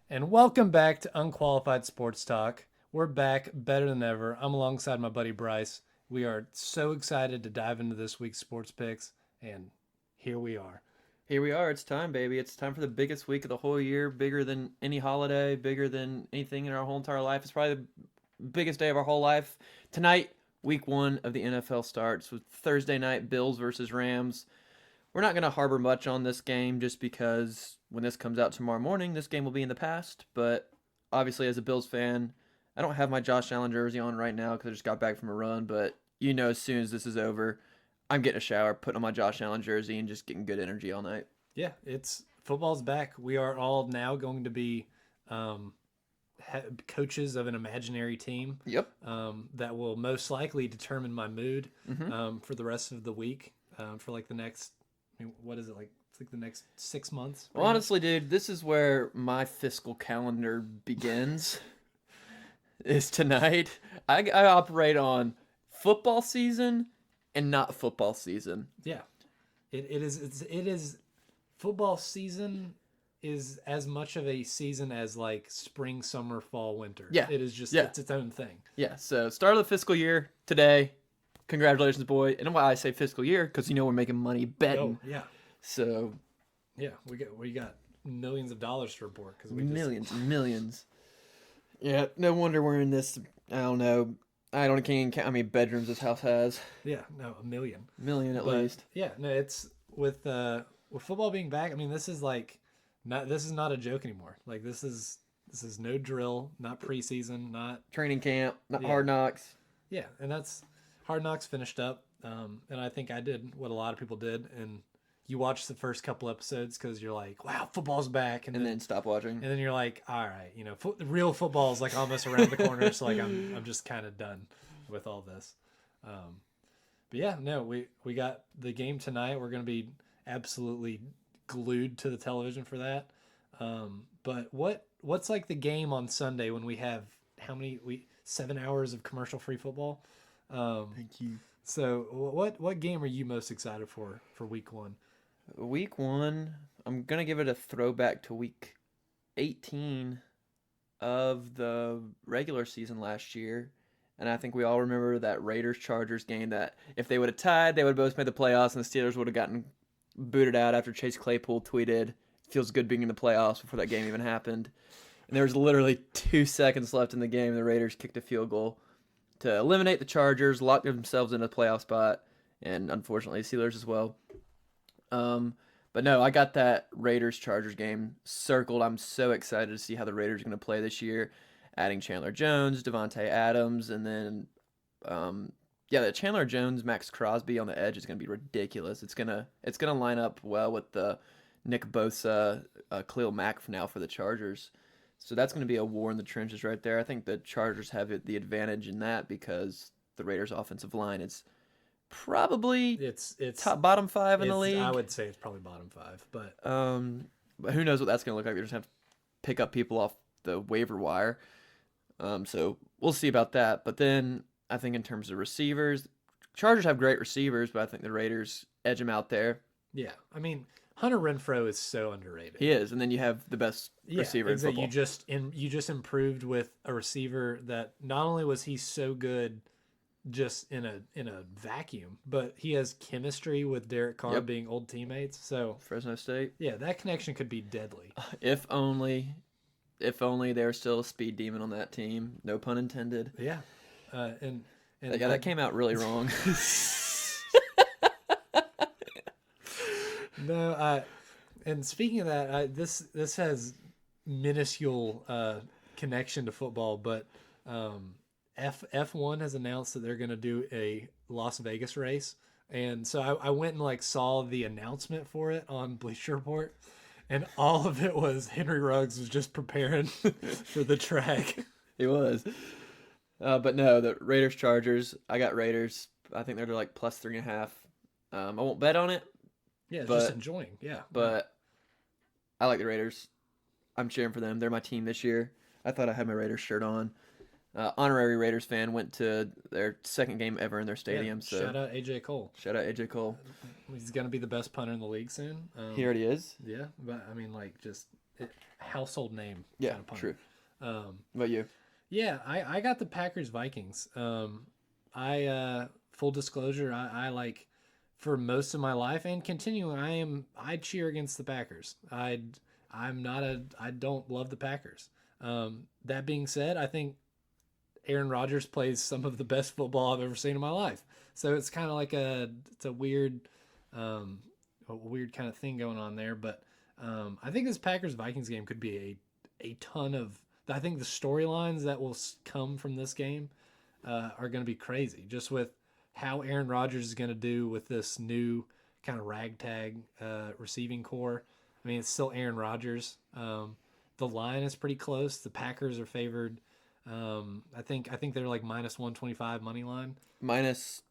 And welcome back to Unqualified Sports Talk. We're back better than ever. I'm alongside my buddy Bryce. We are so excited to dive into this week's sports picks, and here we are. Here we are. It's time, baby. It's time for the biggest week of the whole year, bigger than any holiday, bigger than anything in our whole entire life. It's probably the biggest day of our whole life. Tonight, week one of the NFL starts with Thursday night Bills versus Rams. We're not going to harbor much on this game just because when this comes out tomorrow morning, this game will be in the past. But obviously, as a Bills fan, I don't have my Josh Allen jersey on right now because I just got back from a run. But as soon as this is over, I'm getting a shower, putting on my Josh Allen jersey, and just getting good energy all night. Yeah, it's football's back. We are all now going to be um, coaches of an imaginary team Yep. that will most likely determine my mood Mm-hmm. for the rest of the week for like the next, what is it like? It's like the next 6 months. Well, honestly, dude, this is where my fiscal calendar begins. Is tonight. I operate on football season and not football season. Yeah, it is football season is as much of a season as like spring, summer, fall, winter. Yeah. It is just Yeah. it's its own thing. Yeah, so start of the fiscal year today. Congratulations, boy. And why I say fiscal year, because we're making money betting. Oh yeah, So yeah. We got millions of dollars to report because we millions and millions. Yeah, no wonder we're in this. I don't know. I don't can't even count how many bedrooms this house has. yeah, no, a million. Million at But least. yeah, no, it's with football being back. I mean, this is not a joke anymore. Like this is no drill, not preseason, not Training camp, not Yeah. hard knocks. yeah, and that's Hard Knocks finished up, and I think I did what a lot of people did, and you watch the first couple episodes because you're like, wow, football's back, And then stop watching. and then you're like, all right, real football is like almost around the corner, so like I'm just kind of done with all this. Um, but yeah, no, we got the game tonight. We're gonna be absolutely glued to the television for that. But what's like the game on Sunday when we have how many we 7 hours of commercial free football? Thank you. So what game are you most excited for week one? Week one, I'm gonna give it a throwback to week 18 of the regular season last year. And I think we all remember that Raiders Chargers game that if they would have tied, they would have both made the playoffs, and the Steelers would have gotten booted out after Chase Claypool tweeted, "Feels good being in the playoffs," before that game even happened. And there was literally 2 seconds left in the game. The Raiders kicked a field goal to eliminate the Chargers, lock themselves in a playoff spot, and unfortunately, Steelers as well. Um, but no, I got that Raiders Chargers game circled. I'm so excited to see how the Raiders are going to play this year, adding Chandler Jones, Devontae Adams, and then yeah, the Chandler Jones, Max Crosby on the edge is going to be ridiculous. It's gonna line up well with the Nick Bosa, Khalil Mack now for the Chargers. So that's going to be a war in the trenches right there. I think the Chargers have the advantage in that because the Raiders' offensive line is probably It's top bottom five in the I league. would say it's probably bottom five, but But who knows what that's going to look like? They're just have to pick up people off the waiver wire. So we'll see about that. But then I think in terms of receivers, Chargers have great receivers, but I think the Raiders edge them out there. yeah, I mean Hunter Renfro is so underrated. He is, and then you have the best Yeah, receiver in exactly. football. You just improved with a receiver that not only was he so good just in a vacuum, but he has chemistry with Derek Carr Yep. being old teammates. So Fresno State. yeah, that connection could be deadly. If only, if only there was still a speed demon on that team. No pun intended. Yeah, and Yeah, that came out really wrong. no. And speaking of that, this has minuscule connection to football, but F1 has announced that they're going to do a Las Vegas race, and so I went and like saw the announcement for it on Bleacher Report, and all of it was Henry Ruggs was just preparing for the track. He was. But no, the Raiders Chargers. I got Raiders. I think they're like plus 3.5. I won't bet on it, Yeah, But- just enjoying. Yeah, but I like the Raiders. I'm cheering for them. They're my team this year. I thought I had my Raiders shirt on. Honorary Raiders fan went to their second game ever in their stadium. Yeah, So shout out AJ Cole. shout out AJ Cole. He's gonna be the best punter in the league soon. He already is. Yeah, but I mean, like, just household name Yeah, kind of punter. true. What about you? Yeah, I got the Packers Vikings. I full disclosure, I like for most of my life and continuing, I cheer against the Packers. I don't love the Packers. That being said, I think Aaron Rodgers plays some of the best football I've ever seen in my life. So it's kind of like it's um, a weird kind of thing going on there. But I think this Packers Vikings game could be a ton of. I think the storylines that will come from this game are going to be crazy. Just with how Aaron Rodgers is going to do with this new kind of ragtag receiving core. I mean, it's still Aaron Rodgers. The line is pretty close. The Packers are favored. I think they're like minus 125 money line. Minus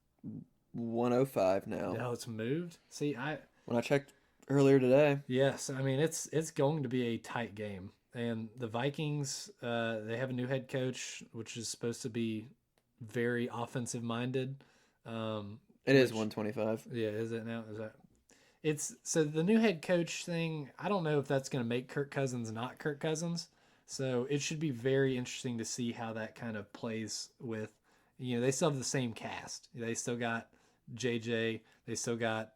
105 now. No, it's moved. See, When I checked earlier today. yes, I mean it's going to be a tight game. And the Vikings, they have a new head coach, which is supposed to be very offensive minded. It is 125. Yeah, is it now? Is that? It's so the new head coach thing. I don't know if that's going to make Kirk Cousins not Kirk Cousins. So it should be very interesting to see how that kind of plays with. They still have the same cast. They still got JJ. They still got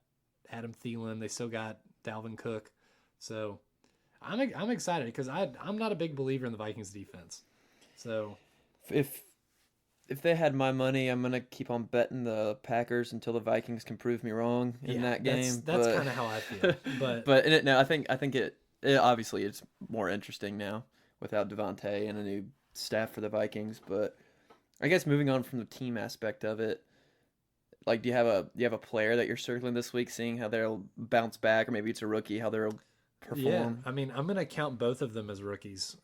Adam Thielen. They still got Dalvin Cook. So I'm excited because I'm not a big believer in the Vikings defense. So If they had my money, I'm gonna keep on betting the Packers until the Vikings can prove me wrong in that game. That's kind of how I feel. But no, I think it obviously it's more interesting now without Devontae and a new staff for the Vikings. But I guess moving on from the team aspect of it, like do you have a player that you're circling this week, seeing how they'll bounce back, or maybe it's a rookie, how they'll perform? yeah, I mean I'm gonna count both of them as rookies.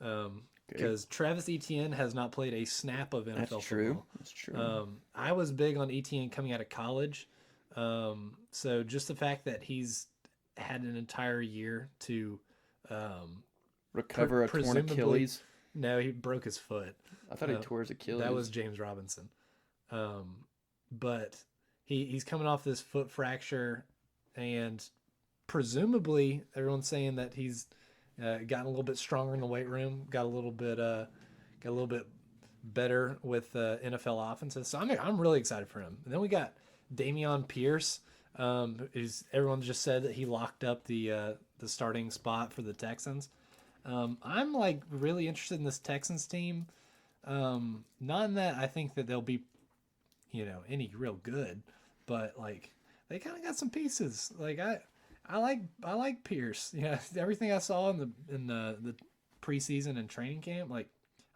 Because Travis Etienne has not played a snap of NFL football. That's true. I was big on Etienne coming out of college. So just the fact that he's had an entire year to Recover a torn Achilles. No, he broke his foot. I thought he tore his Achilles. That was James Robinson. But he's coming off this foot fracture, and presumably everyone's saying that he's gotten a little bit stronger in the weight room, got a little bit better with NFL offenses. So I'm really excited for him. And then we got Dameon Pierce. Everyone just said that he locked up the starting spot for the Texans. I'm like really interested in this Texans team. Not in that I think that they'll be, any real good, but like they kind of got some pieces. Like I like Pierce. Yeah, everything I saw in the preseason and training camp, like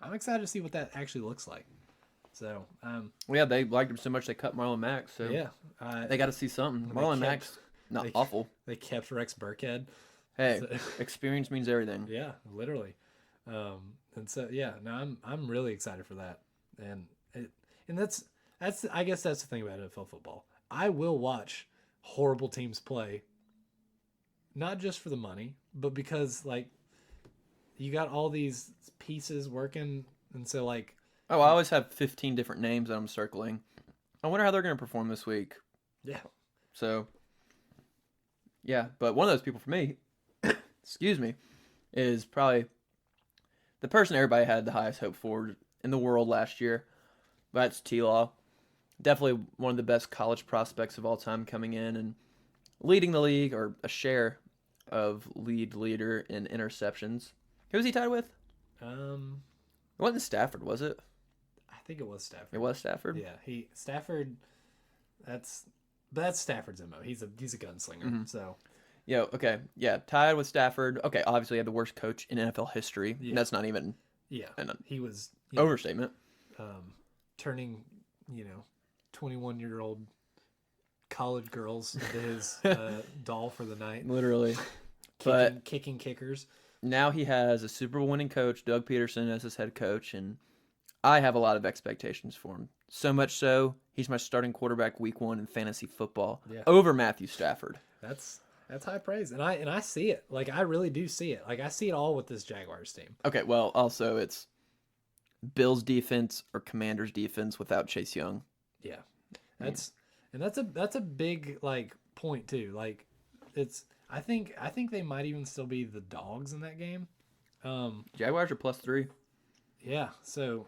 I'm excited to see what that actually looks like. So, they liked him so much they cut Marlon Mack. So yeah, they got to see something. Marlon Mack's not awful. They kept Rex Burkhead. Hey, experience means everything. Yeah, literally. And so yeah, no, I'm really excited for that. And that's I guess that's the thing about NFL football. I will watch horrible teams play. Not just for the money, but because like you got all these pieces working, and so like I always have 15 different names that I'm circling. I wonder how they're going to perform this week. Yeah. So yeah, but one of those people for me, excuse me, is probably the person everybody had the highest hope for in the world last year. That's T-Law. Definitely one of the best college prospects of all time coming in and leading the league, or a share of leader in interceptions. Who was he tied with? It wasn't Stafford, was it? I think it was Stafford. It was Stafford? Yeah, Stafford. That's Stafford's MO. He's a gunslinger. Mm-hmm. So. Yeah. Okay. Yeah. Tied with Stafford. Okay. Obviously, he had the worst coach in NFL history. Yeah. That's not even. Yeah. He was. Overstatement. Turning, 21-year-old college girls into his doll for the night. Literally. Kicking kickers. Now he has a Super Bowl winning coach, Doug Peterson, as his head coach, and I have a lot of expectations for him. So much so, he's my starting quarterback week 1 in fantasy football over Matthew Stafford. That's high praise, and I see it. Like I really do see it. Like I see it all with this Jaguars team. Okay, well, also it's Bills defense or Commanders defense without Chase Young. Yeah, that's a big like point too. Like it's I think they might even still be the dogs in that game. Jaguars are +3. Yeah, so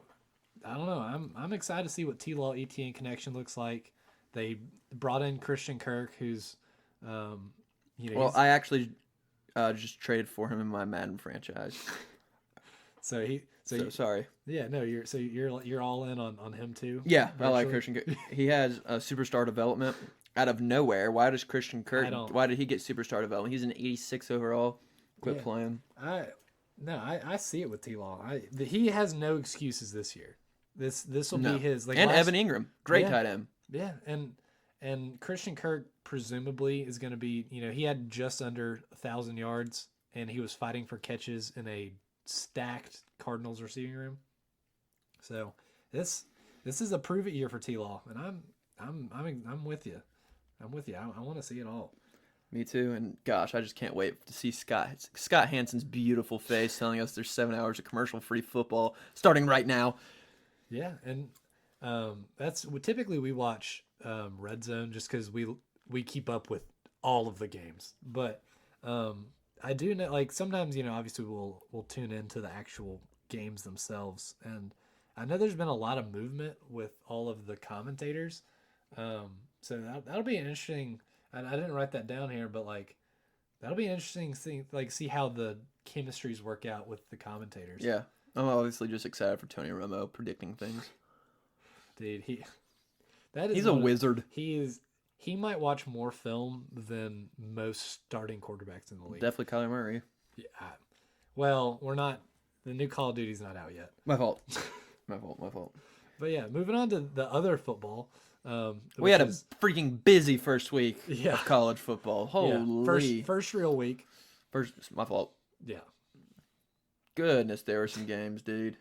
I don't know. I'm excited to see what T-Law ETN connection looks like. They brought in Christian Kirk, who's, Well, I actually just traded for him in my Madden franchise. Sorry. Yeah, no, you're all in on him too. Yeah, I like virtually? Christian Kirk. He has a superstar development out of nowhere. Why does Christian Kirk? I don't- Why did he get superstar development? He's an 86 overall. Quit Yeah. playing. I see it with T-Law. He has no excuses this year. This will No. be his And Evan Ingram, great tight end. Yeah, and Christian Kirk presumably is going to be, he had just under 1,000 yards, and he was fighting for catches in a stacked Cardinals receiving room. So this is a prove it year for T-Law, and I'm with you. I'm with you. I want to see it all. Me too. And gosh, I just can't wait to see Scott Hansen's beautiful face telling us there's 7 hours of commercial-free football starting right now. Yeah, and that's typically we watch Red Zone just because we keep up with all of the games. But I do know, like, sometimes obviously we'll tune into the actual games themselves, and I know there's been a lot of movement with all of the commentators. So that'll be an interesting. I didn't write that down here, but like that'll be an interesting thing. Like see how the chemistries work out with the commentators. Yeah, I'm obviously just excited for Tony Romo predicting things. Dude, he's a wizard. He might watch more film than most starting quarterbacks in the league. Definitely Kyler Murray. Yeah. Well, we're not. The new Call of Duty's not out yet. My fault. My fault. But yeah, moving on to the other football. We had a freaking busy first week Yeah. of college football. Holy. First real week. My fault. Yeah. Goodness, there were some games, dude.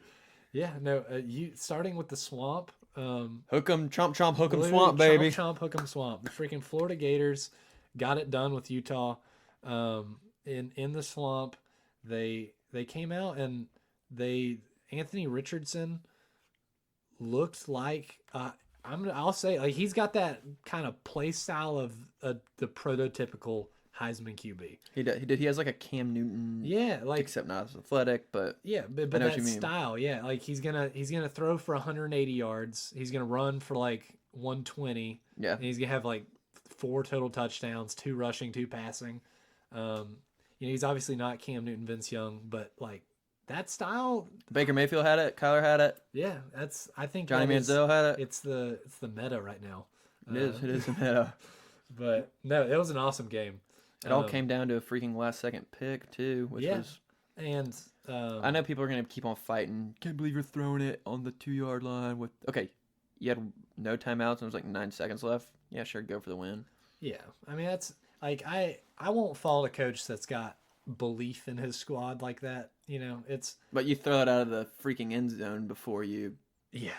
Yeah, no, you starting with the Swamp. Hook 'em, chomp, chomp, hook 'em, literally swamp, baby. Chomp, hook 'em, swamp. The freaking Florida Gators got it done with Utah. In the Swamp, they came out and Anthony Richardson looked like I'll say like he's got that kind of play style of the prototypical Heisman QB. He did. He has like a Cam Newton. Yeah, like except not as athletic, but yeah, but I know that what you mean. style, yeah, like he's gonna throw for 180 yards. He's gonna run for like 120. Yeah, and he's gonna have like 4 total touchdowns, 2 rushing, 2 passing. He's obviously not Cam Newton, Vince Young, but like that style. Baker Mayfield had it. Kyler had it. Yeah, I think Johnny Manziel had it. It's the meta right now. It is a meta. But no, it was an awesome game. It all came down to a freaking last second pick too, which was. And I know people are gonna keep on fighting. Can't believe you're throwing it on the 2-yard line with. Okay, you had no timeouts and there was like 9 seconds left. Yeah, sure, go for the win. Yeah, I mean that's like I won't fault a coach that's got belief in his squad like that. It's. But you throw it out of the freaking end zone before you. Yeah.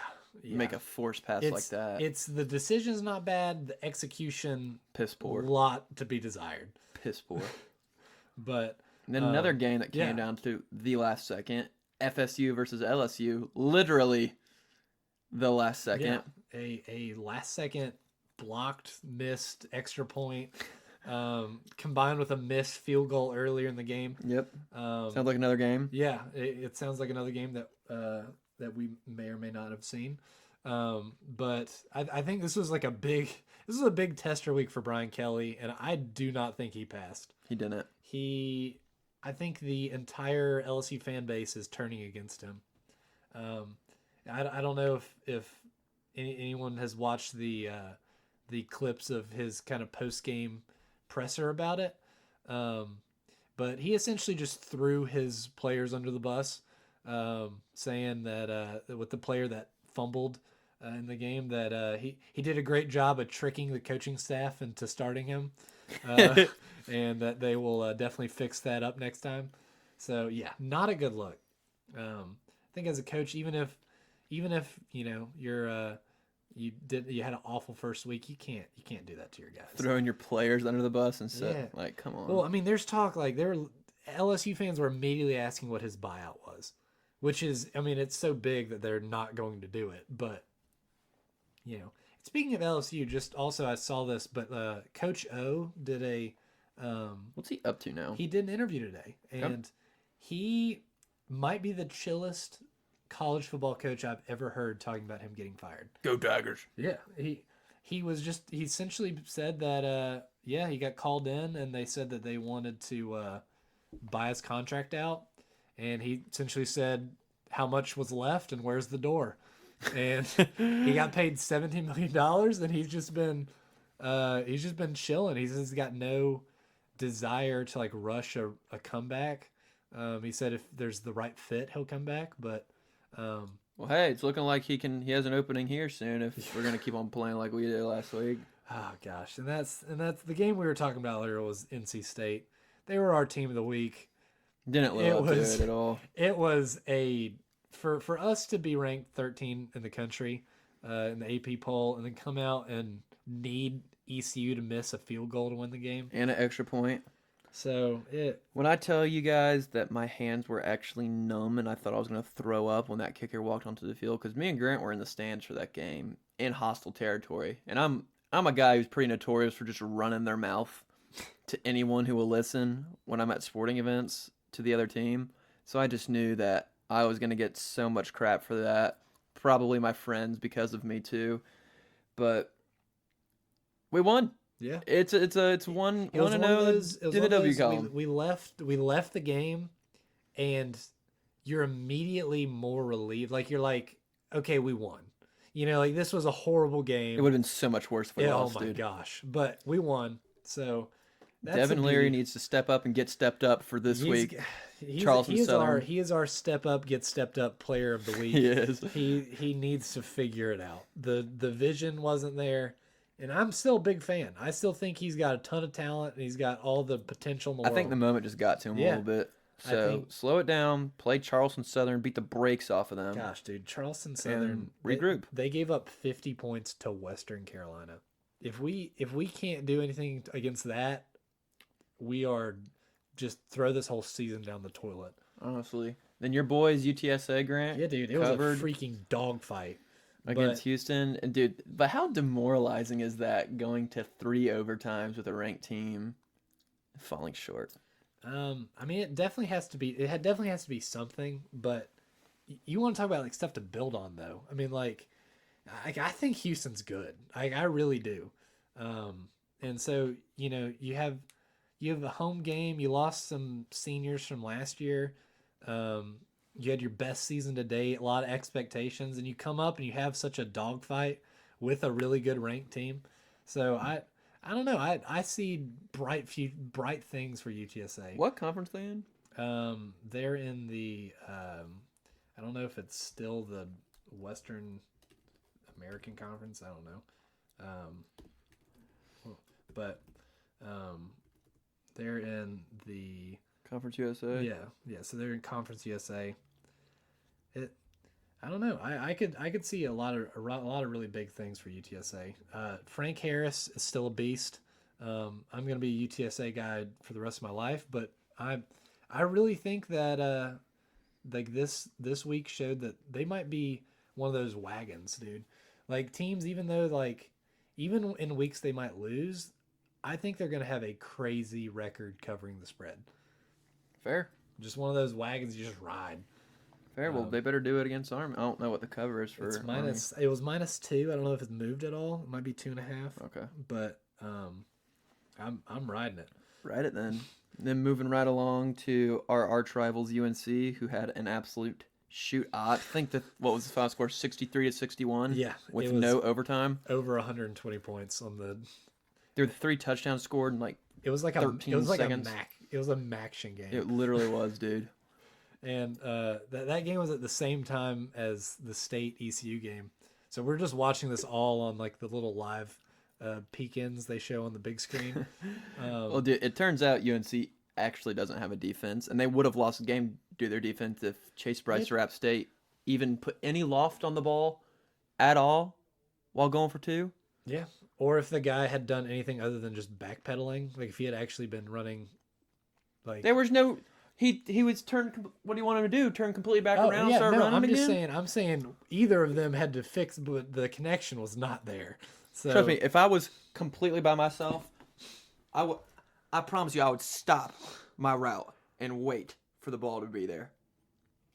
Make a force pass like that. It's the decision's not bad. The execution, piss poor. A lot to be desired. Piss poor. But and then another game that came down to the last second, FSU versus LSU, literally the last second. Yeah, a last second blocked, missed extra point, combined with a missed field goal earlier in the game. Yep. Sounds like another game. Yeah, it sounds like another game that we may or may not have seen. But I think this was a big tester week for Brian Kelly, and I do not think he passed. He didn't. I think the entire LSU fan base is turning against him. I don't know if anyone has watched the clips of his kind of post-game presser about it. But he essentially just threw his players under the bus, saying that with the player that fumbled in the game, that he did a great job of tricking the coaching staff into starting him, and that they will definitely fix that up next time. So yeah, not a good look. I think as a coach, even if you're you had an awful first week, you can't do that to your guys. Throwing your players under the bus and stuff. Yeah. Like, come on. Well, I mean, there's talk LSU fans were immediately asking what his buyout was, which is, I mean, it's so big that they're not going to do it. But speaking of LSU, just also I saw this, but Coach O did what's he up to now? He did an interview today, and he might be the chillest college football coach I've ever heard talking about him getting fired. Go Tigers. Yeah, he essentially said that yeah, he got called in and they said that they wanted to buy his contract out, and he essentially said how much was left and where's the door, and he got paid $17 million, and he's just been chilling. He says he's got no desire to like rush a comeback. He said if there's the right fit, he'll come back, but Well, hey, it's looking like he has an opening here soon if we're gonna keep on playing like we did last week. oh gosh, and that's the game we were talking about earlier was NC State. They were our team of the week. Didn't live up to it at all. It was for us to be ranked 13 in the country in the AP poll, and then come out and need ECU to miss a field goal to win the game And an extra point. So When I tell you guys that my hands were actually numb and I thought I was going to throw up when that kicker walked onto the field, because me and Grant were in the stands for that game in hostile territory, and I'm a guy who's pretty notorious for just running their mouth to anyone who will listen when I'm at sporting events to the other team. So I just knew that I was going to get so much crap for that. Probably my friends because of me too, but we won. yeah. It's one It was to one of know those. It was in one the of W those column. we left the game, and you're immediately more relieved. Like you're like, okay, we won. You know, like this was a horrible game. It would have been so much worse if we Yeah, lost, oh my dude. gosh, but we won. So that's Devin the Leary beauty. needs to step up and get stepped up for this week. Charleston he is Southern. he is our step up, get stepped up player of the week. He is. He needs to figure it out. The vision wasn't there, and I'm still a big fan. I still think he's got a ton of talent and he's got all the potential in the I world. think the moment just got to him a little bit. So think- slow it down, play Charleston Southern, beat the brakes off of them. Gosh, dude, Charleston Southern regroup. They gave up 50 points to Western Carolina. If we can't do anything against that, we are just throw this whole season down the toilet. Honestly. Then your boys, UTSA, Grant. Yeah, dude, it covered was a freaking dogfight against Houston. And dude, but how demoralizing is that going to 3 overtimes with a ranked team falling short? I mean, it definitely has to be. Definitely has to be something. But you want to talk about like stuff to build on, though. I mean, like, I think Houston's good. I really do. And so you have a home game. You lost some seniors from last year. You had your best season to date. A lot of expectations, and you come up and you have such a dogfight with a really good ranked team. So I don't know. I see bright things for UTSA. What conference they in? They're in the I don't know if it's still the Western American Conference. I don't know. But they're in the Conference USA? yeah. So they're in Conference USA. I don't know. I could see a lot of really big things for UTSA. Frank Harris is still a beast. I'm gonna be a UTSA guy for the rest of my life, but I really think that like this week showed that they might be one of those wagons, dude. Like teams, even in weeks they might lose, I think they're gonna have a crazy record covering the spread. Fair. Just one of those wagons you just ride. Fair. Well, they better do it against Army. I don't know what the cover is for. It's minus. It was -2. I don't know if it's moved at all. It might be 2.5. Okay. But I'm riding it. Ride it then. Then moving right along to our arch rivals UNC, who had an absolute shoot. I think that what was the final score? 63-61. Yeah, with it was no overtime. Over 120 points on the. There were 3 touchdowns scored in like It was like 13 seconds. It was a Maction game. It literally was, dude. And that game was at the same time as the state ECU game. So we're just watching this all on like the little live peek-ins they show on the big screen. Well, dude, it turns out UNC actually doesn't have a defense, and they would have lost the game due to their defense if Chase Bryce or App State even put any loft on the ball at all while going for 2. Yeah. Or if the guy had done anything other than just backpedaling, like if he had actually been running, like there was no. He was turned. What do you want him to do? Turn completely back around and start running again? I'm saying either of them had to fix, but the connection was not there. So Trust me, if I was completely by myself, I promise you I would stop my route and wait for the ball to be there.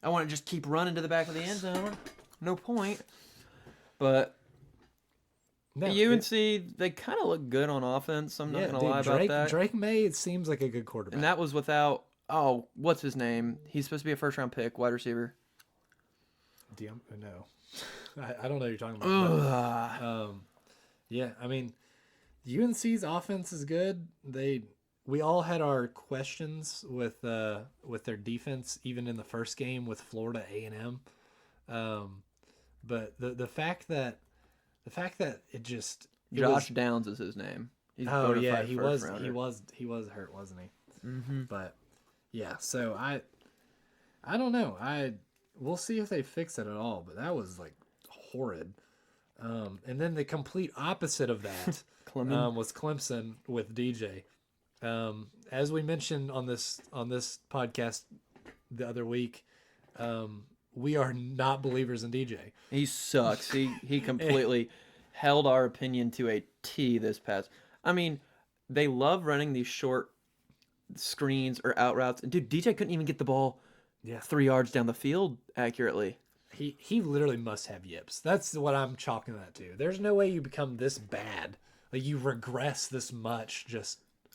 I want to just keep running to the back of the end zone. No point. But No, UNC, they kind of look good on offense. I'm not going to lie about that. Drake May, it seems like a good quarterback. And that was without, what's his name? He's supposed to be a first-round pick, wide receiver. No. I don't know what you're talking about. But, yeah, I mean, UNC's offense is good. We all had our questions with their defense, even in the first game with Florida A&M. But the fact that it just Josh Downs is his name. He's he was hurt, wasn't he? Mm-hmm. But yeah, so I don't know. We'll see if they fix it at all. But that was like horrid. And then the complete opposite of that was Clemson with DJ. As we mentioned on this podcast the other week, we are not believers in DJ. He sucks. He completely held our opinion to a T this past. I mean, they love running these short screens or out routes. Dude, DJ couldn't even get the ball 3 yards down the field accurately. He literally must have yips. That's what I'm chalking that to. There's no way you become this bad. Like, you regress this much.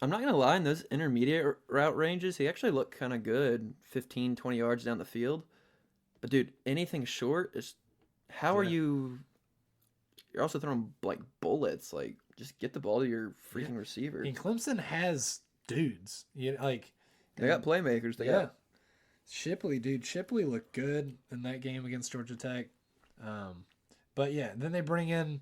I'm not going to lie, in those intermediate route ranges, he actually looked kind of good, 15, 20 yards down the field. But, dude, anything short is... How are you... You're also throwing, like, bullets. Like, just get the ball to your freaking receiver. And Clemson has dudes. They got playmakers. They got... Shipley looked good in that game against Georgia Tech. But, yeah, then they bring in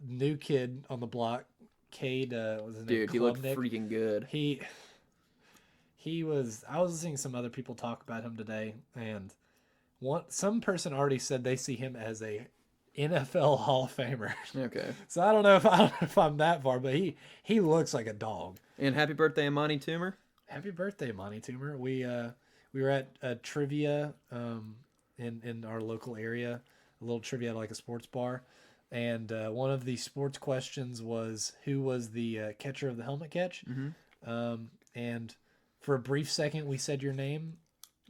new kid on the block, Cade, was his name? Dude, he looked freaking good. He was. I was listening to some other people talk about him today, and some person already said they see him as a NFL Hall of Famer. Okay. So I don't know if I'm that far, but he looks like a dog. And happy birthday, Amani Toomer. Happy birthday, Amani Toomer. We were at a trivia in our local area, a little trivia at like a sports bar. And one of the sports questions was, who was the catcher of the helmet catch? Mm-hmm. And for a brief second, we said your name,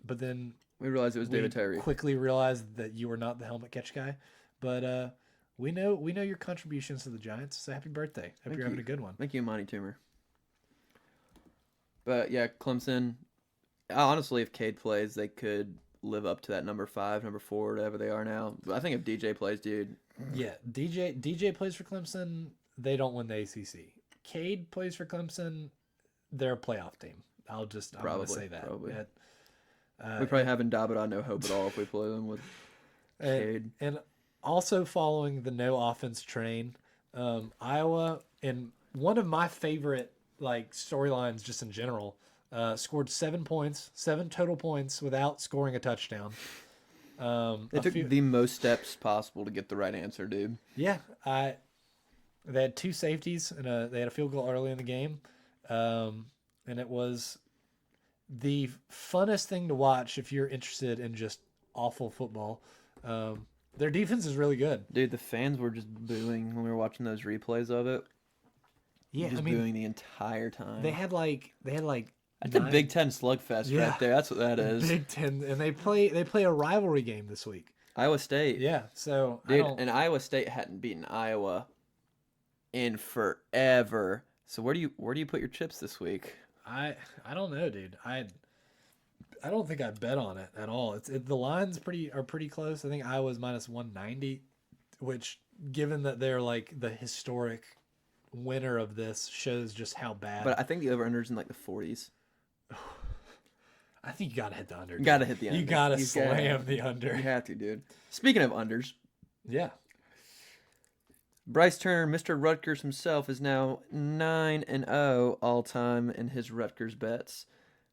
but then we realized it was David Tyree. Quickly realized that you were not the helmet catch guy. But we know your contributions to the Giants. So happy birthday! Hope you're having a good one. Thank you, Monty Toomer. But yeah, Clemson. Honestly, if Cade plays, they could live up to that number 5, number 4, whatever they are now. But I think if DJ plays, dude. Yeah, DJ plays for Clemson. They don't win the ACC. Cade plays for Clemson. They're a playoff team. I'm going to say that. Probably. We probably have Ndabada no hope at all if we play them with Cade. And also following the no offense train, Iowa, and one of my favorite storylines just in general, scored 7 total points without scoring a touchdown. They took the most steps possible to get the right answer, dude. Yeah, they had 2 safeties and they had a field goal early in the game, and it was the funnest thing to watch if you're interested in just awful football. Their defense is really good, dude. The fans were just booing when we were watching those replays of it. Yeah, booing the entire time. They had like. That's a Big Ten slugfest right there. That's what that is. Big Ten, and they play a rivalry game this week. Iowa State. Yeah, so dude, and Iowa State hadn't beaten Iowa in forever. So where do you put your chips this week? I don't know, dude. I don't think I bet on it at all. The lines are pretty close. I think Iowa's minus 190, which, given that they're like the historic winner of this, shows just how bad. But I think the over/under's in like the 40s. I think you gotta hit the under. You gotta hit the under. You gotta slam the under. You have to, dude. Speaking of unders, yeah. Bryce Turner, Mr. Rutgers himself, is now 9-0 all time in his Rutgers bets.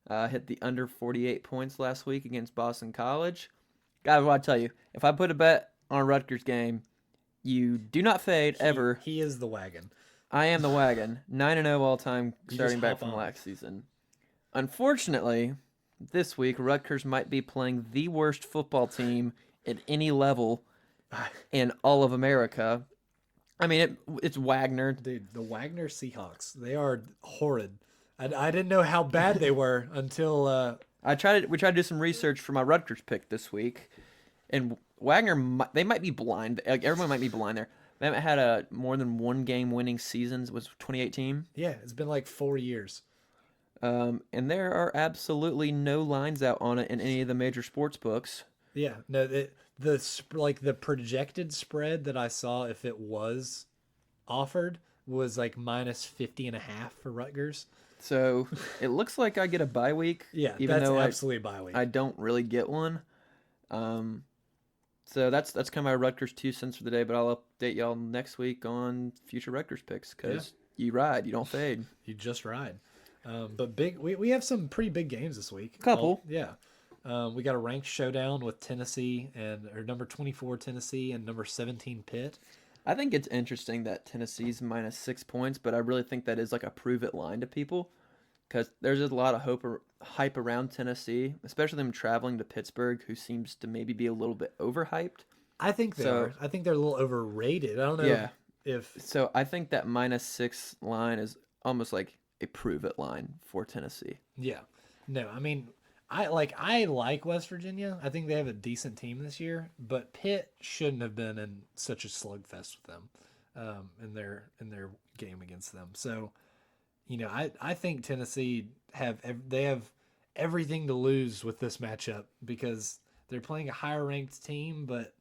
Hit the under 48 points last week against Boston College. Guys, what I tell you, if I put a bet on a Rutgers game, you do not fade ever. He is the wagon. I am the wagon. 9-0 all time, starting back from last season. Unfortunately, this week Rutgers might be playing the worst football team at any level in all of America. I mean, it's Wagner. Dude, the Wagner Seahawks, they are horrid. I didn't know how bad they were until We tried to do some research for my Rutgers pick this week, and they might be blind. Like, everyone might be blind there. They haven't had a more than one game winning seasons. Was 2018. Yeah, it's been like 4 years. And there are absolutely no lines out on it in any of the major sports books. Yeah, no, the projected spread that I saw, if it was offered, was like minus 50.5 for Rutgers. So it looks like I get a bye week. Yeah, even that's though absolutely bye week. I don't really get one. So that's kind of my Rutgers 2 cents for the day. But I'll update y'all next week on future Rutgers picks because you ride, you don't fade. You just ride. But we have some pretty big games this week. Couple. Yeah. We got a ranked showdown with Tennessee or number 24 Tennessee and number 17 Pitt. I think it's interesting that Tennessee's minus 6 points, but I really think that is like a prove it line to people because there's a lot of hype around Tennessee, especially them traveling to Pittsburgh, who seems to maybe be a little bit overhyped. I think they are. I think they're a little overrated. I don't know if. So I think that minus 6 line is almost like a prove it line for Tennessee. Yeah. No, I mean, I like West Virginia. I think they have a decent team this year, but Pitt shouldn't have been in such a slugfest with them in their game against them. So, I think Tennessee have everything to lose with this matchup because they're playing a higher ranked team, but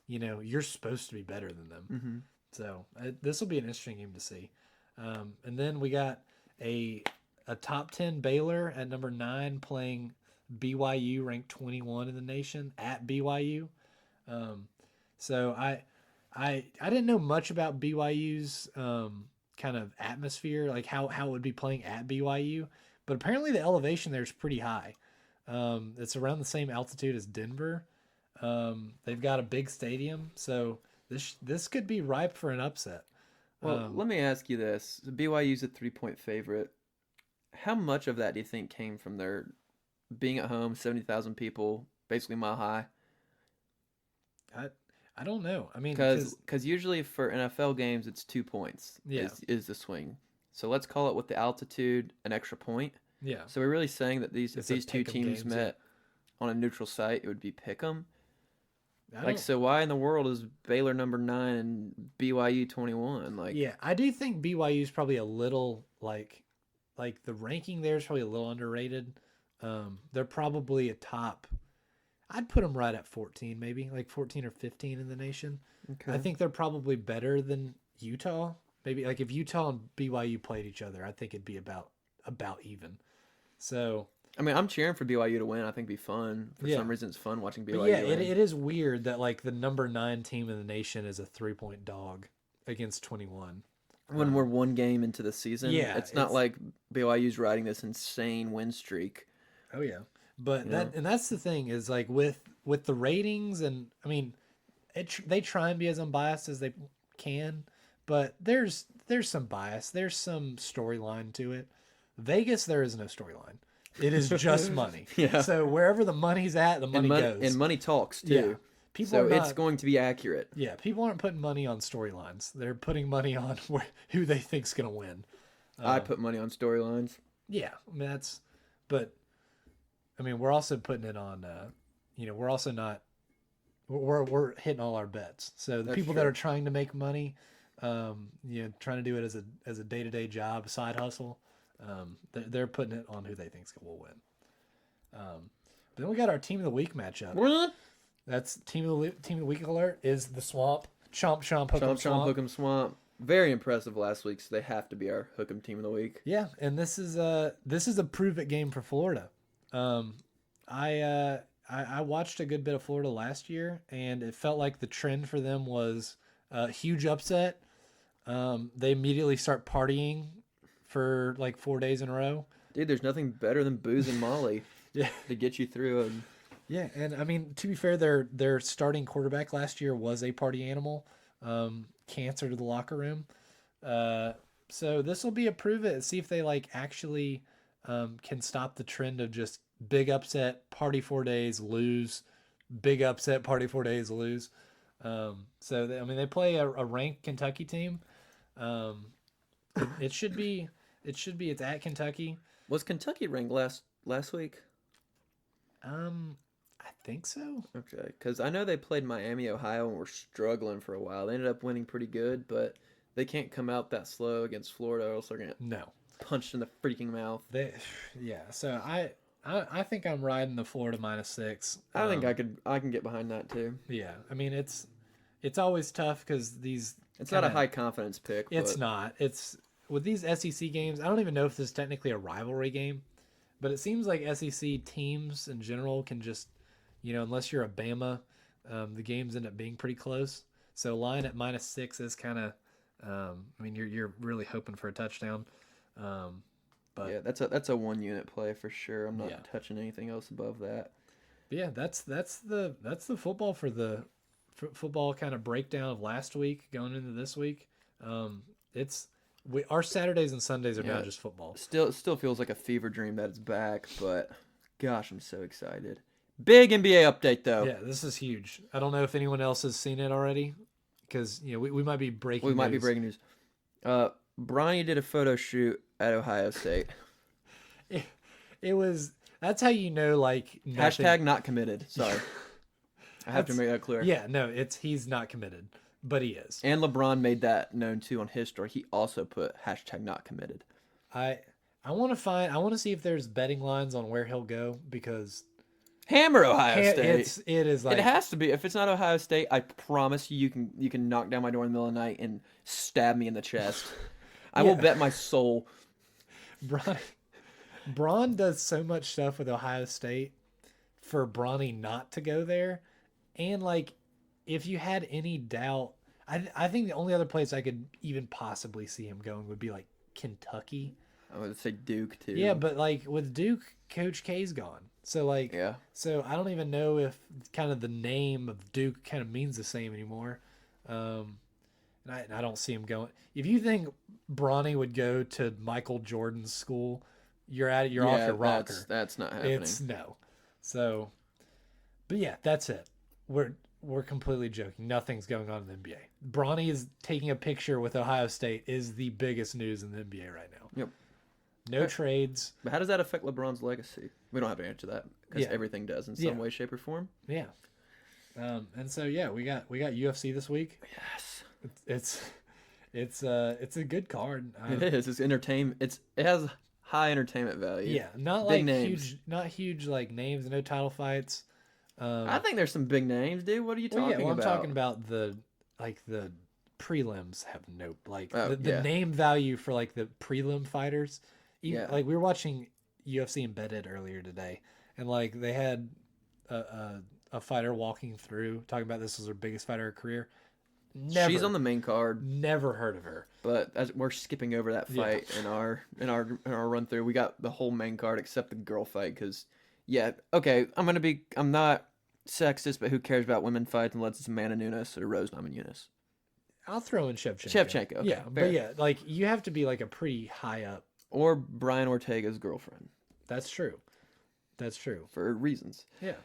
you're supposed to be better than them. Mm-hmm. So this will be an interesting game to see. And then we got a top 10 Baylor at number 9 playing BYU, ranked 21 in the nation at BYU. So I didn't know much about BYU's kind of atmosphere, like how it would be playing at BYU, but apparently the elevation there is pretty high. It's around the same altitude as Denver. They've got a big stadium, so this could be ripe for an upset. Well, let me ask you this. BYU's a 3-point favorite. How much of that do you think came from their being at home, 70,000 people, basically mile high? I don't know. I mean, because usually for NFL games, it's 2 points Yeah. is the swing. So let's call it with the altitude an extra point. yeah, So we're really saying that if It's a these two pick'em teams games, met on a neutral site, it would be pick'em. I Like, don't- so why in the world is Baylor number 9 and BYU 21? Like, yeah, I do think BYU is probably a little like the ranking there is probably a little underrated. They're probably a top. I'd put them right at 14, maybe like 14 or 15 in the nation. okay. I think they're probably better than Utah. Maybe like if Utah and BYU played each other, I think it'd be about even. So I mean, I'm cheering for BYU to win. I think it'd be fun. For Yeah. some reason, it's fun watching but BYU yeah, win. it is weird that like the number 9 team in the nation is a 3-point dog against 21. When we're one game into the season, Yeah, it's not it's- like BYU's riding this insane win streak. Oh yeah, but Yeah. that's the thing is like with the ratings, and I mean, they try and be as unbiased as they can, but there's some bias, there's some storyline to it. Vegas, there is no storyline. It is just money. Yeah. So wherever the money's at, the money goes. And money talks too. Yeah. People So are not, it's going to be accurate. yeah, people aren't putting money on storylines. They're putting money on who they think's gonna win. I put money on storylines. Yeah, I mean but I mean we're also putting it on. We're also not. We're hitting all our bets. So the That's people that true. are trying to make money, trying to do it as a day-to-day job, side hustle, they're putting it on who they think will win. Then we got our team of the week matchup. That's team of the week alert is the Swamp. Chomp Chomp Hook'em Chomp Chomp Swamp. Hook'em Swamp. Very impressive last week, so they have to be our Hook'em team of the week. Yeah, and this is a prove it game for Florida. I watched a good bit of Florida last year, and it felt like the trend for them was a huge upset. They immediately start partying for like 4 days in a row. Dude, there's nothing better than booze and Molly Yeah, to get you through. And yeah, and I mean to be fair, their starting quarterback last year was a party animal, cancer to the locker room. So this will be a prove it. See if they like actually can stop the trend of just big upset, party 4 days, lose, big upset, party 4 days, lose. They play a ranked Kentucky team. It's at Kentucky. was Kentucky ranked last week? I think so. Okay, because I know they played Miami, Ohio, and were struggling for a while. They ended up winning pretty good, but they can't come out that slow against Florida, or else they're gonna get No, punched in the freaking mouth. they, yeah. So I think I'm riding the Florida -6. I think I can get behind that too. Yeah, I mean it's always tough because these. It's not a high confidence pick. It's But not. It's with these SEC games. I don't even know if this is technically a rivalry game, but it seems like SEC teams in general can just, unless you're a Bama, the games end up being pretty close. So line at -6 is kind of, I mean, you're really hoping for a touchdown. But yeah, that's a 1 unit play for sure. I'm not Yeah. touching anything else above that. But yeah, that's the football for the football kind of breakdown of last week going into this week. Our Saturdays and Sundays are now Yeah. just football. Still feels like a fever dream that it's back, but gosh, I'm so excited. Big NBA update though. Yeah, this is huge. I don't know if anyone else has seen it already, because we might be breaking. We might be news. breaking news. Bronny did a photo shoot at Ohio State. It was. That's how you know, like nothing. Hashtag not committed. Sorry. I have to make that clear. Yeah, no, he's not committed, but he is. And LeBron made that known too on his story. He also put hashtag not committed. I want to see if there's betting lines on where he'll go, because Hammer Ohio State. it is like It has to be. If it's not Ohio State, I promise you can knock down my door in the middle of the night and stab me in the chest. I will bet my soul. Braun does so much stuff with Ohio State for Bronny not to go there. And like, if you had any doubt, I think the only other place I could even possibly see him going would be like Kentucky. I would say Duke too. Yeah, but like with Duke, Coach K's gone. So like, Yeah. So I don't even know if kind of the name of Duke kind of means the same anymore. And I don't see him going. If you think Bronny would go to Michael Jordan's school, you're off your rocker. That's not happening. It's no. So, but yeah, that's it. We're completely joking. Nothing's going on in the NBA. Bronny is taking a picture with Ohio State is the biggest news in the NBA right now. Yep. No trades. But how does that affect LeBron's legacy? We don't have to answer that because Yeah. everything does in some way, shape, or form. Yeah. And so yeah, we got UFC this week. Yes. It's a good card. It is. It's entertainment. It has high entertainment value. Yeah, not Big like names. not huge like names. No title fights. I think there's some big names, dude. What are you talking I'm about? talking about the prelims have no the yeah. name value for like the prelim fighters. Even, Yeah. Like we were watching UFC Embedded earlier today, and like they had a fighter walking through talking about this was her biggest fighter of her career. She's on the main card, Never heard of her. but as we're skipping over that fight in our run through. We got the whole main card except the girl fight because, yeah, okay. I'm not sexist, but who cares about women fights unless it's Amanda Nunes or Rose Namajunas? I'll throw in Shevchenko. Shevchenko, okay, yeah, fair. but yeah, like you have to be like a pretty high up. Or Brian Ortega's girlfriend That's true. That's true. for reasons. Yeah.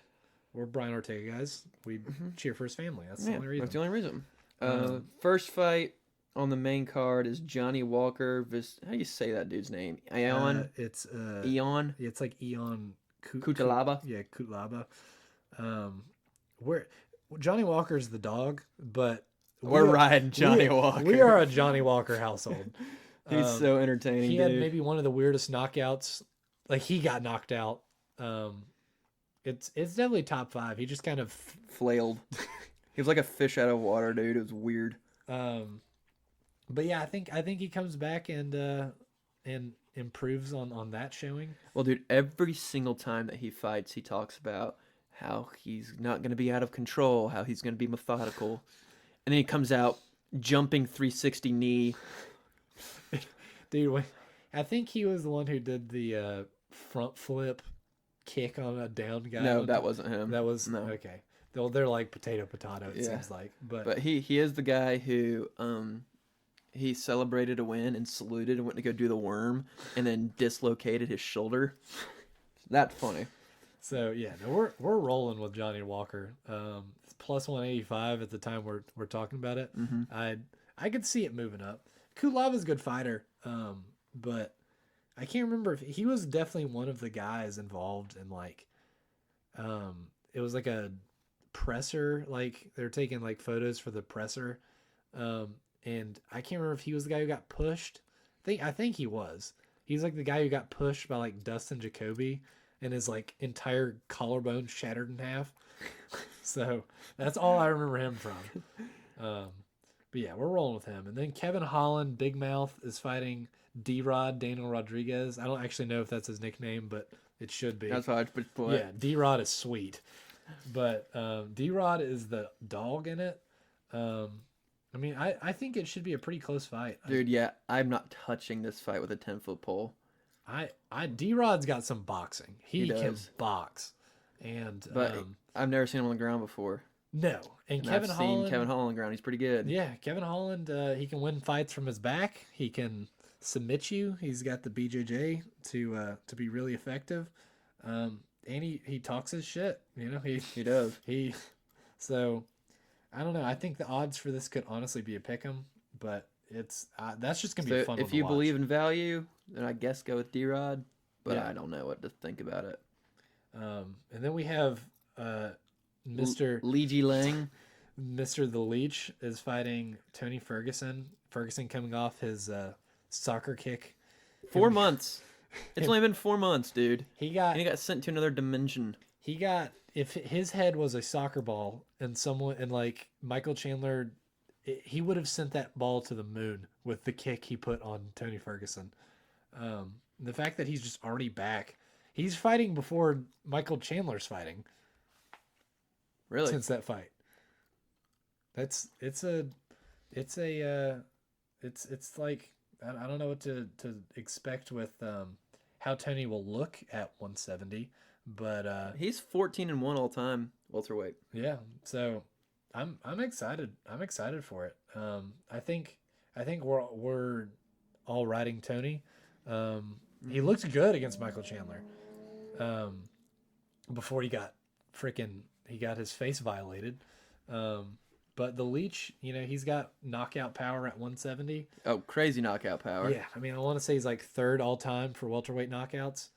We're Brian Ortega guys. We cheer for his family. That's the only reason. That's the only reson. First fight on the main card is Johnny Walker. How do you say that dude's name? Eon? It's Eon? it's like Eon Kutalaba? Yeah, Kutalaba. Where Johnny Walker's the dog, but We're riding Johnny Walker. We are a Johnny Walker household. He's so entertaining, He dude. had maybe one of the weirdest knockouts. Like he got knocked out. It's definitely top 5. He just kind of Flailed. He was like a fish out of water, dude. It was weird. but yeah, I think he comes back and improves on that showing. Well, dude, every single time that he fights, he talks about how he's not going to be out of control, how he's going to be methodical. And then he comes out jumping 360 knee. Dude, I think he was the one who did the front flip kick on a down guy. No, that wasn't him. That was no. Okay. They're like potato. It seems like, But he is the guy who he celebrated a win and saluted and went to go do the worm and then dislocated his shoulder. That's funny. So yeah, no, we're rolling with Johnny Walker. It's plus 185 at the time we're talking about it. Mm-hmm. I could see it moving up. Kulava's a good fighter, but I can't remember if he was definitely one of the guys involved in like It was like a presser, like they're taking like photos for the presser. And I can't remember if he was the guy who got pushed. I think he was. He's like the guy who got pushed by like Dustin Jacoby and his like entire collarbone shattered in half. So that's all I remember him from. Um, but yeah, we're rolling with him. And then Kevin Holland, Big Mouth, is fighting D-Rod, Daniel Rodriguez. I don't actually know if that's his nickname, but it should be. That's how I put. Yeah, D-Rod is sweet. But D-Rod is the dog in it. I mean, I think it should be a pretty close fight. Dude, yeah, I'm not touching this fight with a 10-foot pole. D-Rod's got some boxing. He can does. box. And But I've never seen him on the ground before. no. And And Kevin I've Holland, seen Kevin Holland on the ground. He's pretty good. yeah, Kevin Holland, he can win fights from his back. He can submit you. He's got the BJJ to be really effective. And he talks his shit. You know, He does. So I don't know. I think the odds for this could honestly be a pick'em, but it's that's just gonna be a So fun one if to you watch. believe in value, then I guess go with D-Rod. But Yeah. I don't know what to think about it. And then we have Mr. Li Lang. Mr. The Leech is fighting Tony Ferguson. Ferguson coming off his soccer kick. 4 months. It's only been 4 months, dude. He got And he got sent to another dimension. if his head was a soccer ball and someone and like Michael Chandler, he would have sent that ball to the moon with the kick he put on Tony Ferguson. The fact that he's just already back, he's fighting before Michael Chandler's fighting Really? since that fight. It's like I don't know what to expect with how Tony will look at 170, but He's 14-1 all time welterweight. yeah, so I'm excited. I'm excited for it. I think we're all riding Tony. He looked good against Michael Chandler. Before he got his face violated. But the Leech, you know, he's got knockout power at 170. Oh, crazy knockout power. Yeah, I mean, I want to say he's like third all time for welterweight knockouts.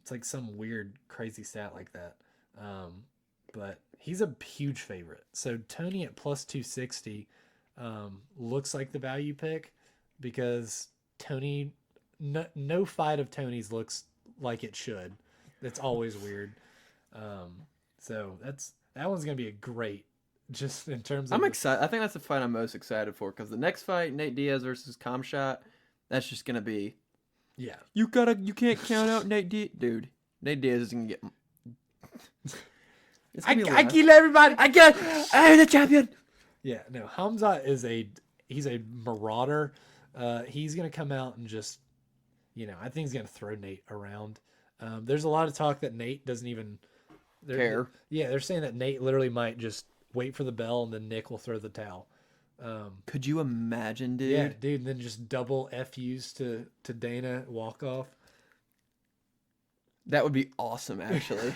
It's like some weird, crazy stat like that. But he's a huge favorite. So Tony at plus 260 looks like the value pick because Tony, no fight of Tony's looks like it should. It's always weird. So that one's gonna be a great. Just in terms of I'm excited. I think that's the fight I'm most excited for because the next fight, Nate Diaz versus Kamshot, that's just gonna be. Yeah. You can't count out Nate Diaz, dude. Nate Diaz is gonna get. I kill everybody. I'm the champion. Yeah, no. Hamzat he's a marauder. He's gonna come out and just, you know, I think he's gonna throw Nate around. There's a lot of talk that Nate doesn't even Care. Yeah, they're saying that Nate literally might just wait for the bell and then Nick will throw the towel. Could you imagine, dude? Yeah, dude, and then just double FUs to Dana walk off. That would be awesome, actually.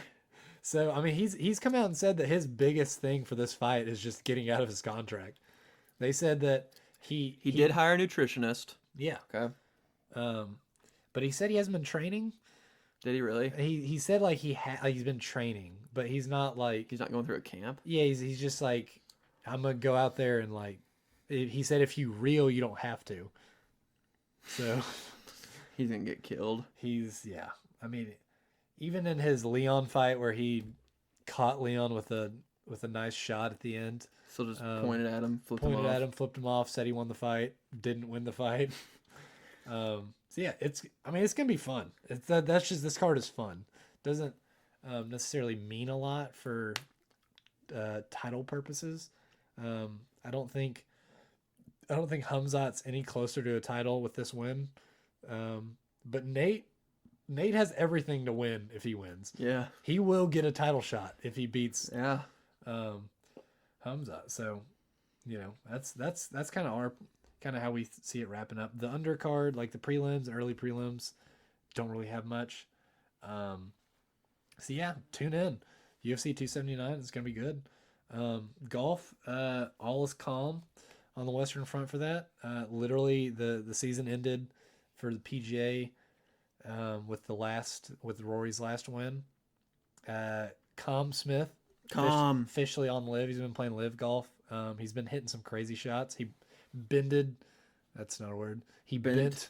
So I mean, he's come out and said that his biggest thing for this fight is just getting out of his contract. They said that he did hire a nutritionist. Yeah. Okay. But he said he hasn't been training. Did he really? He said like he's been training, but he's not like He's not going through a camp. yeah, he's just like I'm gonna go out there and like he said if you reel you don't have to. So He's gonna get killed. yeah. I mean, even in his Leon fight where he caught Leon with a nice shot at the end, So just pointed at him, flipped flipped him off, said he won the fight, didn't win the fight. So yeah, it's gonna be fun. That's just this card is fun. Doesn't necessarily mean a lot for title purposes. I don't think Hamzat's any closer to a title with this win. But Nate has everything to win if he wins. Yeah. He will get a title shot if he beats Yeah. Hamzat. So, you know, that's kind of how we see it wrapping up. The undercard, like the prelims, early prelims, don't really have much. So yeah, tune in. UFC 279 is gonna be good. Golf, all is calm on the Western Front for that. Literally, the season ended for the PGA with Rory's last win, Com Smith, officially on live. He's been playing live golf. He's been hitting some crazy shots. He bended. That's not a word. He bent.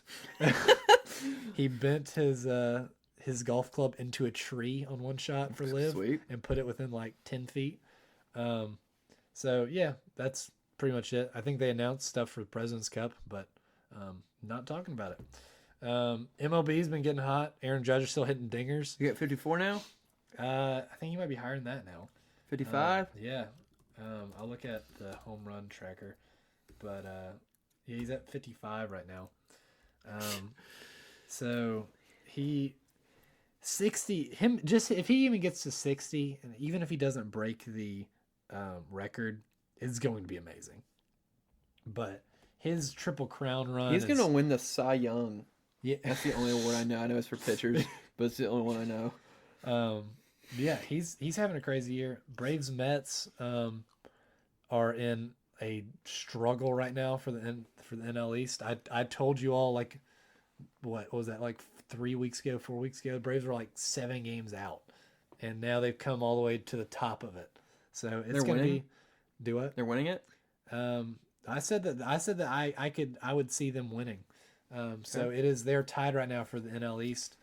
He bent his golf club into a tree on one shot for live. Sweet. And put it within like 10 feet. So yeah, that's pretty much it. I think they announced stuff for the President's Cup, but not talking about it. MLB's been getting hot. Aaron Judge is still hitting dingers. You got 54 now? I think he might be higher than that now. 55? Yeah. I'll look at the home run tracker, but yeah, he's at 55 right now. So he 60 him just if he even gets to 60, and even if he doesn't break the record, it's going to be amazing. But his Triple Crown run, He's going to win the Cy Young. Yeah, that's the only award I know. I know it's for pitchers, but it's the only one I know. Yeah, he's having a crazy year. Braves Mets are in a struggle right now for the NL East. I told you all, like, what was that, like 4 weeks ago? The Braves were like 7 games out, and now they've come all the way to the top of it. So it's going to be do what? They're winning it. I said that I would see them winning. So it is, they're tied right now for the NL East.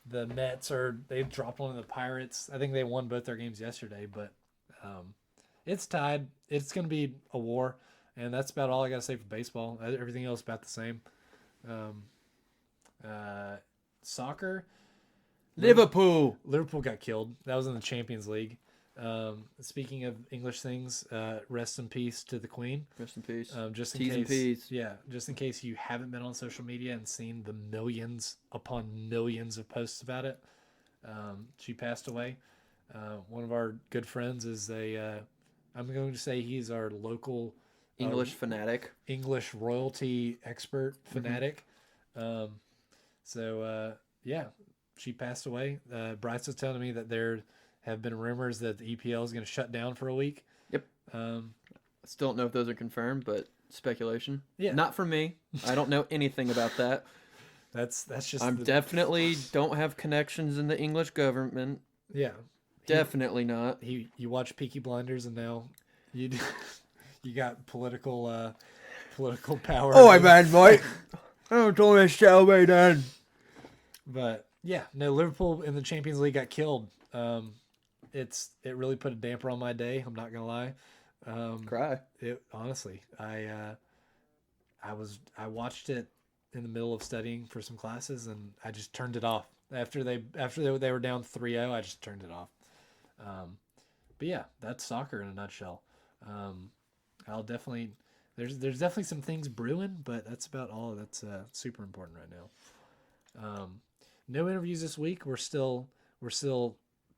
The Mets they've dropped one of the Pirates. I think they won both their games yesterday, but it's tied. It's going to be a war, and that's about all I got to say for baseball. Everything else about the same. Soccer. Liverpool got killed. That was in the Champions League. Speaking of English things, rest in peace to the Queen. Rest in peace. Just in case you haven't been on social media and seen the millions upon millions of posts about it, she passed away. One of our good friends is I'm going to say he's our local English fanatic, English royalty expert fanatic. Yeah, she passed away. Bryce was telling me that there have been rumors that the EPL is going to shut down for a week. Yep. I still don't know if those are confirmed, but speculation. Yeah. Not from me. I don't know anything about that. That's just. I'm definitely don't have connections in the English government. Yeah. Definitely not. You watch Peaky Blinders, and now you got political power. Oh, man, mate. I don't know this shall be done. But yeah, no, Liverpool in the Champions League got killed. It really put a damper on my day. I'm not gonna lie. Cry. It honestly, I watched it in the middle of studying for some classes, and I just turned it off after they were down 3-0. I just turned it off. But yeah, that's soccer in a nutshell. I'll definitely there's definitely some things brewing, but that's about all that's super important right now. No interviews this week. We're still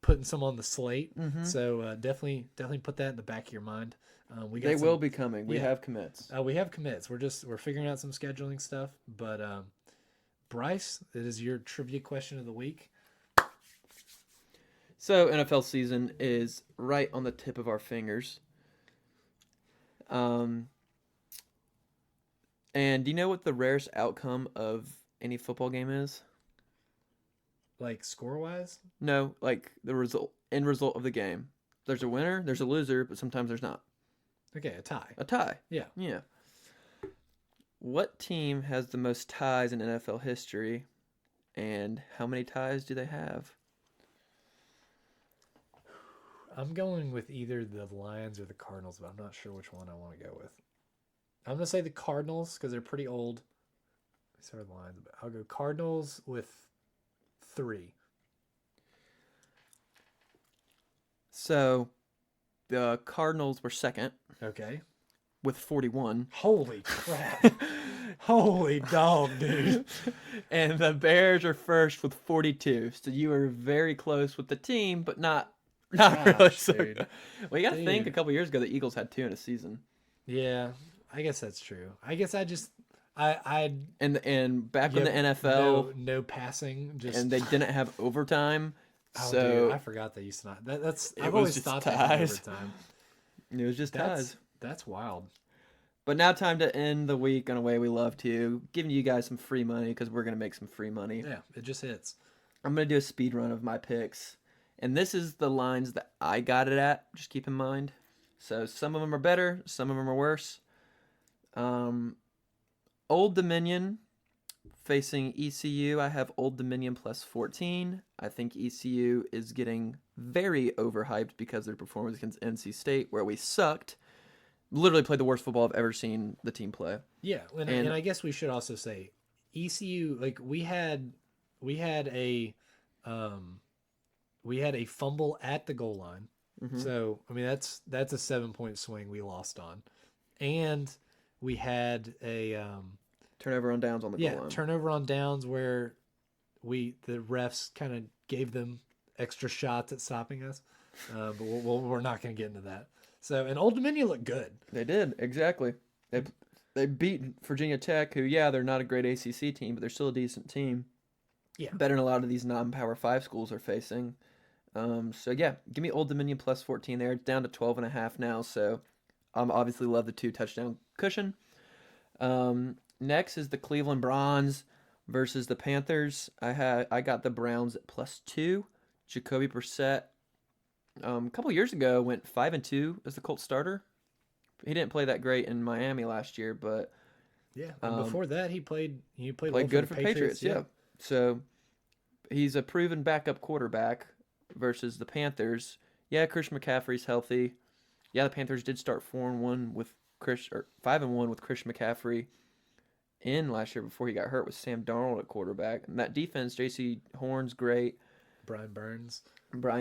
putting some on the slate. Mm-hmm. So definitely put that in the back of your mind. They will be coming. We have commits. We have commits. We're figuring out some scheduling stuff. But Bryce, it is your trivia question of the week. So NFL season is right on the tip of our fingers. And do you know what the rarest outcome of any football game is? Like score-wise? No, like the end result of the game. There's a winner, there's a loser, but sometimes there's not. Okay, a tie. A tie. Yeah. Yeah. What team has the most ties in NFL history, and how many ties do they have? I'm going with either the Lions or the Cardinals, but I'm not sure which one I want to go with. I'm going to say the Cardinals because they're pretty old. I started the Lions, but I'll go Cardinals with 3. So, the Cardinals were second. Okay. With 41. Holy crap. Holy dog, dude. And the Bears are first with 42. So you were very close with the team, but not really. So. Well, you got to think a couple years ago the Eagles had 2 in a season. Yeah, I guess that's true. I guess I just and back in the NFL, no passing, and they didn't have overtime. Oh, so dude, I forgot they used to not. I've always thought ties. That was overtime. It was just ties. That's wild. But now time to end the week in a way we love to, giving you guys some free money because we're gonna make some free money. Yeah, it just hits. I'm gonna do a speed run of my picks, And this is the lines that I got it at. Just keep in mind. So some of them are better, some of them are worse. Old Dominion facing ECU. I have Old Dominion plus 14. I think ECU is getting very overhyped because of their performance against NC State, where we sucked. Literally played the worst football I've ever seen the team play. Yeah, and I guess we should also say ECU, like we had a fumble at the goal line. Mm-hmm. So I mean that's a 7-point swing we lost on, and we had a turnover on downs on the goal line. Turnover on downs where the refs kind of gave them extra shots at stopping us, but we're not going to get into that. So and Old Dominion looked good. They did exactly. They beat Virginia Tech, who they're not a great ACC team, but they're still a decent team. Yeah, better than a lot of these non-Power 5 schools are facing. So yeah, give me Old Dominion plus 14 there. It's down to 12.5 now, so obviously love the 2 touchdown cushion. Next is the Cleveland Browns versus the Panthers. I got the Browns at plus 2. Jacoby Brissett, a couple years ago, went 5-2 as the Colts starter. He didn't play that great in Miami last year, but yeah. And before that, he played well good for Patriots. Yeah. So he's a proven backup quarterback versus the Panthers. Yeah, Christian McCaffrey's healthy. Yeah, the Panthers did start 5-1 with Christian McCaffrey in last year before he got hurt with Sam Darnold at quarterback. And that defense, J.C. Horn's great. Brian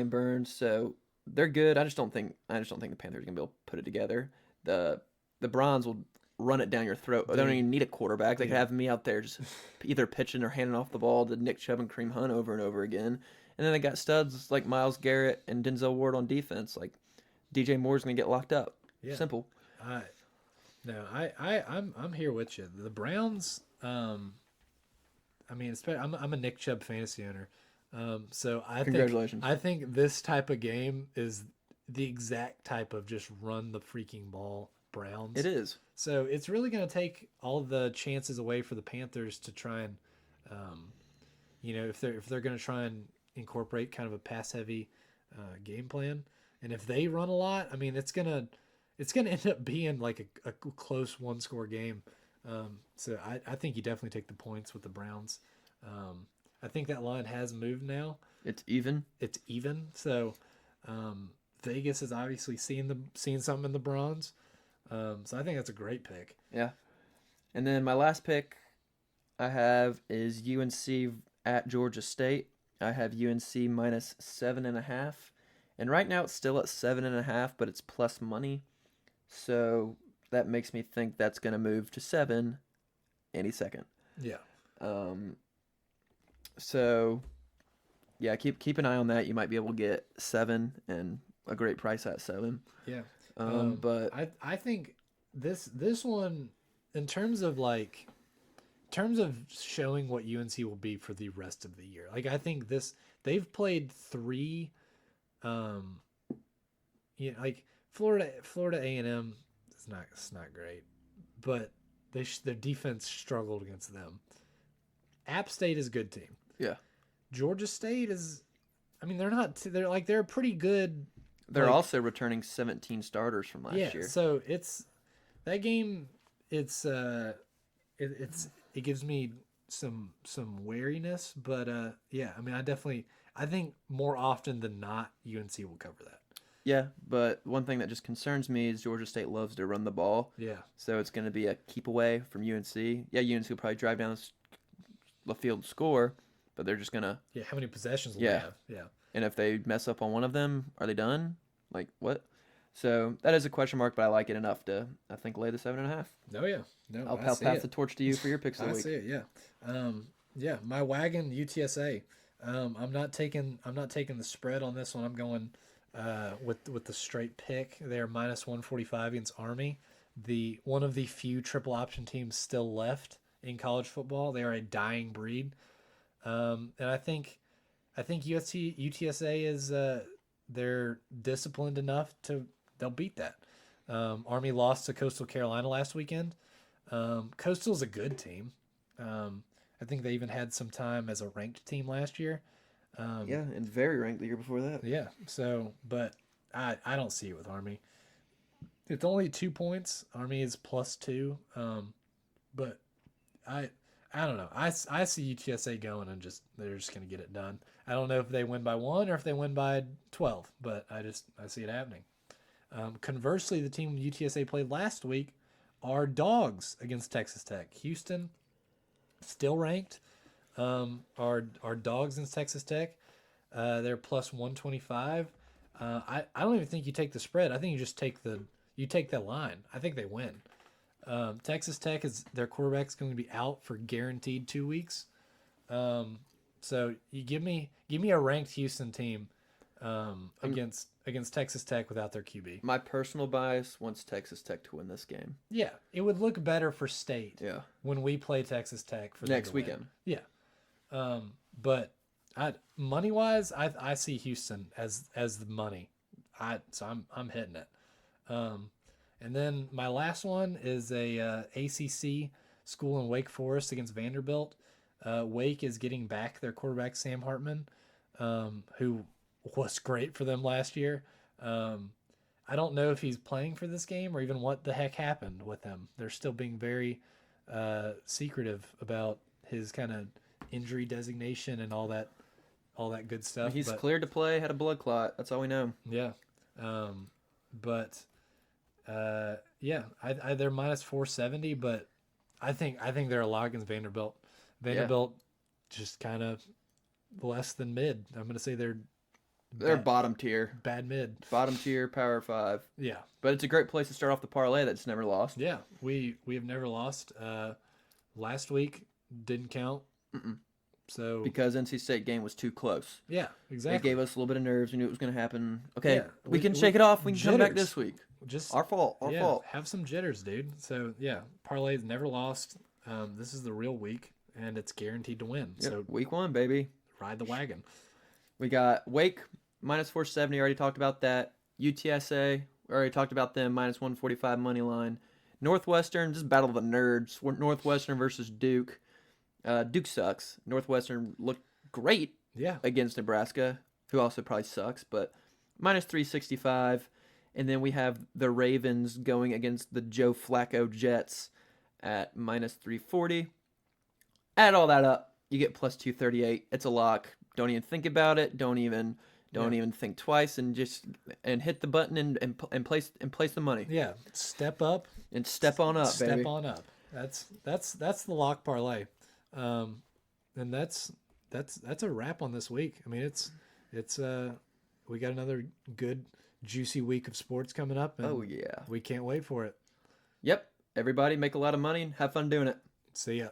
Burns. So they're good. I just don't think the Panthers are gonna be able to put it together. The Browns will run it down your throat. They don't even need a quarterback. They could have me out there just either pitching or handing off the ball to Nick Chubb and Kareem Hunt over and over again. And then they got studs like Myles Garrett and Denzel Ward on defense. Like DJ Moore's gonna get locked up. Yeah. Simple. I'm here with you. The Browns. I mean, I'm a Nick Chubb fantasy owner. So Congratulations. I think this type of game is the exact type of just run the freaking ball Browns. It is. So it's really going to take all the chances away for the Panthers to try and, if they're going to try and incorporate kind of a pass heavy game plan, and if they run a lot, I mean it's gonna end up being like a close 1-score game. So I think you definitely take the points with the Browns. I think that line has moved now. It's even. So Vegas is obviously seeing something in the Browns. So I think that's a great pick. Yeah. And then my last pick I have is UNC at Georgia State. I have UNC minus 7.5. And right now it's still at 7.5, but it's plus money. So that makes me think that's going to move to 7 any second. Yeah. So yeah, keep an eye on that. You might be able to get 7 and a great price at 7. Yeah. But I think this one, in terms of showing what UNC will be for the rest of the year, like I think they've played 3, like Florida A&M it's not great, but their defense struggled against them. App State is a good team. Yeah. Georgia State is, I mean they're pretty good. They're also returning 17 starters from last year. So it's that game. It gives me some wariness, but yeah. I mean, I think more often than not, UNC will cover that. Yeah, but one thing that just concerns me is Georgia State loves to run the ball. Yeah. So it's going to be a keep away from UNC. Yeah, UNC will probably drive down the field and score, but they're just going to. Yeah. How many possessions will they have? Yeah. And if they mess up on one of them, are they done? Like, what? So that is a question mark, but I like it enough to, I think, lay the 7.5. Oh, yeah. No, I'll pass the torch to you for your picks of the week. I see it, yeah. Yeah, my wagon, UTSA. I'm not taking the spread on this one. I'm going with the straight pick. They're minus 145 against Army. One of the few triple option teams still left in college football. They are a dying breed. And I think UTSA is they're disciplined enough they'll beat that. Army lost to Coastal Carolina last weekend. Coastal's a good team. I think they even had some time as a ranked team last year. Yeah, and very ranked the year before that. Yeah. So, but I don't see it with Army. It's only 2 points. Army is +2. But I I don't know. I see UTSA going and they're just gonna get it done. I don't know if they win by 1 or if they win by 12, but I see it happening. Conversely, the team UTSA played last week are dogs against Texas Tech. Houston, still ranked, are dogs against Texas Tech. They're +125. I don't even think you take the spread. I think you just take the line. I think they win. Texas Tech is their quarterback's going to be out for guaranteed 2 weeks. So you give me a ranked Houston team against Texas Tech without their QB. My personal bias wants Texas Tech to win this game. Yeah, it would look better for State. Yeah. When we play Texas Tech for next weekend. Yeah. But money wise, I see Houston as the money. So I'm hitting it. And then my last one is a ACC school in Wake Forest against Vanderbilt. Wake is getting back their quarterback Sam Hartman, who was great for them last year. I don't know if he's playing for this game or even what the heck happened with him. They're still being very secretive about his kind of injury designation and all that good stuff. He's cleared to play, had a blood clot. That's all we know. Yeah. Yeah, they're -470, but I think they're a lot against Vanderbilt. Vanderbilt just kind of less than mid. I'm going to say they're bottom tier. Bad mid. Bottom tier, Power 5. Yeah. But it's a great place to start off the parlay that's never lost. Yeah, we have never lost. Last week didn't count. So because NC State game was too close. Yeah, exactly. It gave us a little bit of nerves. We knew it was going to happen. Okay, Yeah, we can shake it off. We can come back jitters. this week. Just Our fault. Our fault. Have some jitters, dude. So yeah, parlay's never lost. This is the real week, and it's guaranteed to win. Yep. So week 1, baby. ride the wagon. We got Wake -470. Already talked about that. UTSA. We already talked about them -145 money line. Northwestern, just battle of the nerds. Northwestern versus Duke. Duke sucks. Northwestern looked great Yeah. against Nebraska, who also probably sucks, but -365. And then we have the Ravens going against the Joe Flacco Jets at -340. Add all that up, you get +238. It's a lock. Don't even think about it. Don't even think twice, and just hit the button and place the money. Yeah. Step up. And step on up, baby. Step on up. That's the lock parlay. And that's a wrap on this week. I mean, it's we got another good juicy week of sports coming up, and oh yeah, we can't wait for it. Yep. Everybody make a lot of money and have fun doing it. See ya.